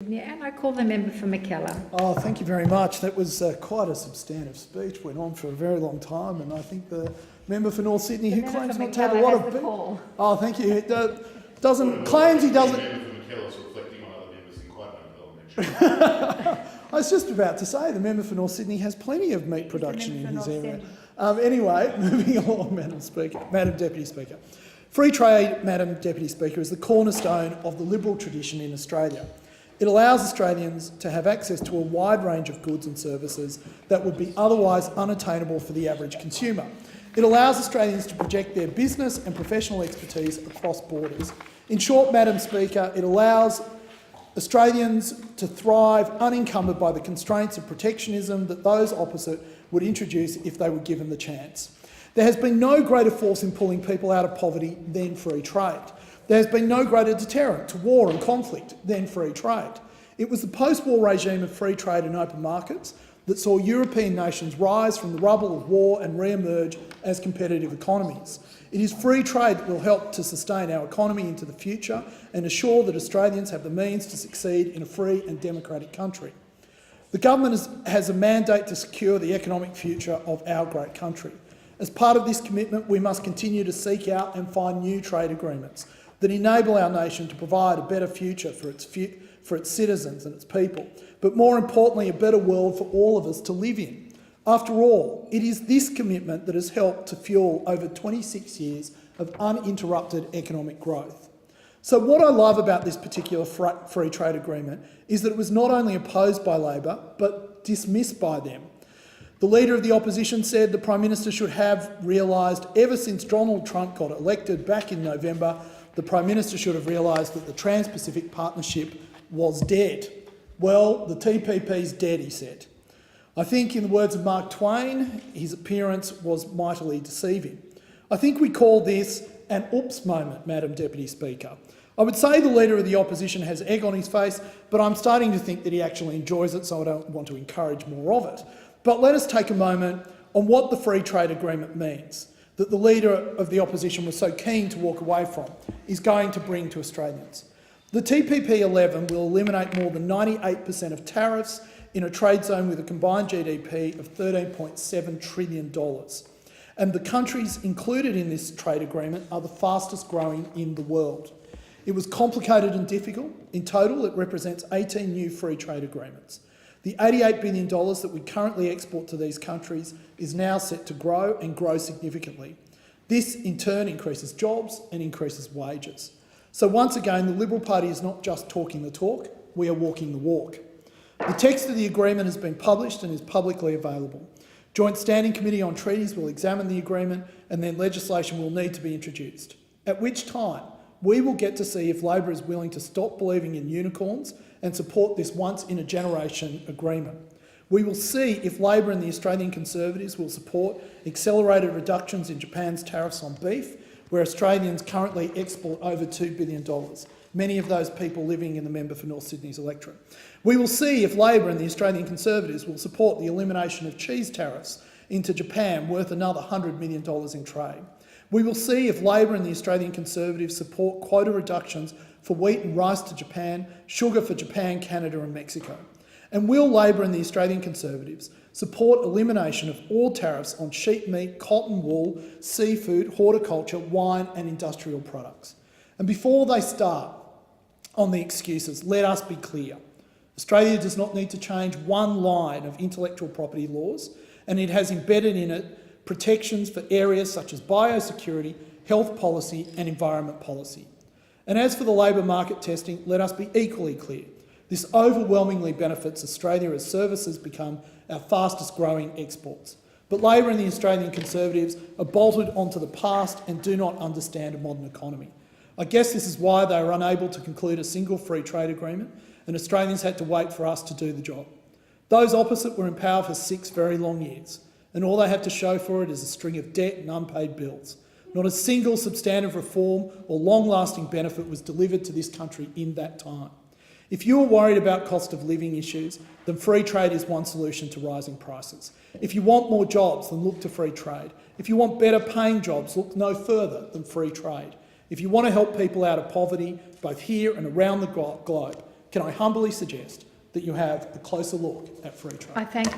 And I call the member for McKellar. Oh, thank you very much. That was quite a substantive speech. Went on for a very long time, and I think the member for North Sydney, who claims not to have a lot of... Oh, thank you. Claims he doesn't... The member for McKellar's reflecting on other members in quite no parliamentary. I was just about to say, the member for North Sydney has plenty of meat production in his area. Anyway, moving along, Madam Deputy Speaker. Free trade, Madam Deputy Speaker, is the cornerstone of the liberal tradition in Australia. It allows Australians to have access to a wide range of goods and services that would be otherwise unattainable for the average consumer. It allows Australians to project their business and professional expertise across borders. In short, Madam Speaker, it allows Australians to thrive unencumbered by the constraints of protectionism that those opposite would introduce if they were given the chance. There has been no greater force in pulling people out of poverty than free trade. There has been no greater deterrent to war and conflict than free trade. It was the post-war regime of free trade and open markets that saw European nations rise from the rubble of war and re-emerge as competitive economies. It is free trade that will help to sustain our economy into the future and assure that Australians have the means to succeed in a free and democratic country. The government has a mandate to secure the economic future of our great country. As part of this commitment, we must continue to seek out and find new trade agreements that enable our nation to provide a better future for its citizens and its people, but more importantly, a better world for all of us to live in. After all, it is this commitment that has helped to fuel over 26 years of uninterrupted economic growth. So what I love about this particular free trade agreement is that it was not only opposed by Labor, but dismissed by them. The Leader of the Opposition said the Prime Minister should have realised ever since Donald Trump got elected back in November, the Prime Minister should have realised that the Trans-Pacific Partnership was dead. Well, the TPP's dead, he said. I think, in the words of Mark Twain, his appearance was mightily deceiving. I think we call this an oops moment, Madam Deputy Speaker. I would say the Leader of the Opposition has egg on his face, but I'm starting to think that he actually enjoys it, so I don't want to encourage more of it. But let us take a moment on what the free trade agreement means, that the Leader of the Opposition was so keen to walk away from, is going to bring to Australians. The TPP-11 will eliminate more than 98% of tariffs in a trade zone with a combined GDP of $13.7 trillion. And the countries included in this trade agreement are the fastest growing in the world. It was complicated and difficult. In total, it represents 18 new free trade agreements. The $88 billion that we currently export to these countries is now set to grow and grow significantly. This, in turn, increases jobs and increases wages. So once again, the Liberal Party is not just talking the talk, we are walking the walk. The text of the agreement has been published and is publicly available. Joint Standing Committee on Treaties will examine the agreement and then legislation will need to be introduced, at which time we will get to see if Labor is willing to stop believing in unicorns and support this once-in-a-generation agreement. We will see if Labor and the Australian Conservatives will support accelerated reductions in Japan's tariffs on beef, where Australians currently export over $2 billion, many of those people living in the member for North Sydney's electorate. We will see if Labor and the Australian Conservatives will support the elimination of cheese tariffs into Japan worth another $100 million in trade. We will see if Labor and the Australian Conservatives support quota reductions for wheat and rice to Japan, sugar for Japan, Canada and Mexico. And will Labor and the Australian Conservatives support elimination of all tariffs on sheep meat, cotton wool, seafood, horticulture, wine and industrial products? And before they start on the excuses, let us be clear. Australia does not need to change one line of intellectual property laws, and it has embedded in it protections for areas such as biosecurity, health policy and environment policy. And as for the labour market testing, let us be equally clear. This overwhelmingly benefits Australia as services become our fastest growing exports. But Labor and the Australian Conservatives are bolted onto the past and do not understand a modern economy. I guess this is why they were unable to conclude a single free trade agreement and Australians had to wait for us to do the job. Those opposite were in power for 6 very long years, and all they have to show for it is a string of debt and unpaid bills. Not a single substantive reform or long-lasting benefit was delivered to this country in that time. If you are worried about cost of living issues, then free trade is one solution to rising prices. If you want more jobs, then look to free trade. If you want better paying jobs, look no further than free trade. If you want to help people out of poverty, both here and around the globe, can I humbly suggest that you have a closer look at free trade? I thank the